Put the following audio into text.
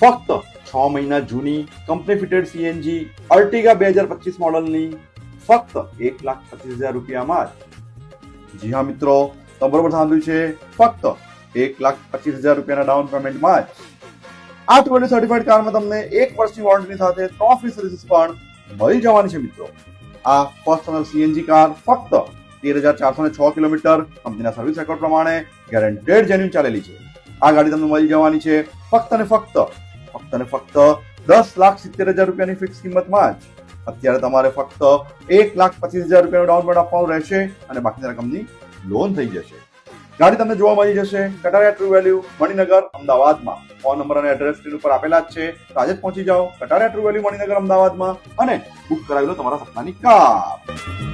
ફક્ત 6 મહિના જૂની કંપની ફિટેડ સીએનજી અર્ટિગા 2025 મોડલની ફક્ત 1,25,000 રૂપિયામાં જ। જી હા મિત્રો, તમે બરોબર સાંભળ્યું છે, ફક્ત 1,25,000 રૂપિયાના ડાઉન પેમેન્ટમાં જ આ ટ્વેલ્વ સર્ટિફાઈડ કારમાં તમને 1 વર્ષની વોરંટી સાથે 3 ફ્રી સર્વિસીસ પણ મળી જવાની છે મિત્રો। આ ફર્સ્ટ ઓનર સીએનજી કાર ફક્ત 13,406 કિલોમીટર કંપનીના સર્વિસ રેકોર્ડ પ્રમાણે ગેરંટેડ જેન્યુઇન ચાલેલી છે। આ ગાડી તમને મળી જવાની છે ફક્ત ને ફક્ત 10,70,000 રૂપિયાની ફિક્સ કિંમતમાં જ। અત્યારે તમારે ફક્ત 1,25,000 રૂપિયાનું ડાઉન પેમેન્ટ આપવાનું રહેશે અને બાકીની રકમની લોન થઈ જશે। ગાડી તમને જોવા મળી જશે કટારિયા ટ્રુ વેલ્યુ, મણિનગર, અમદાવાદમાં। ફોન નંબર અને એડ્રેસ સ્ક્રીન ઉપર આપેલા જ છે, તો આજે જ પહોંચી જાઓ કટારિયા ટ્રુ વેલ્યુ, મણિનગર, અમદાવાદમાં અને બુક કરાવી લો તમારા સપનાની કાર।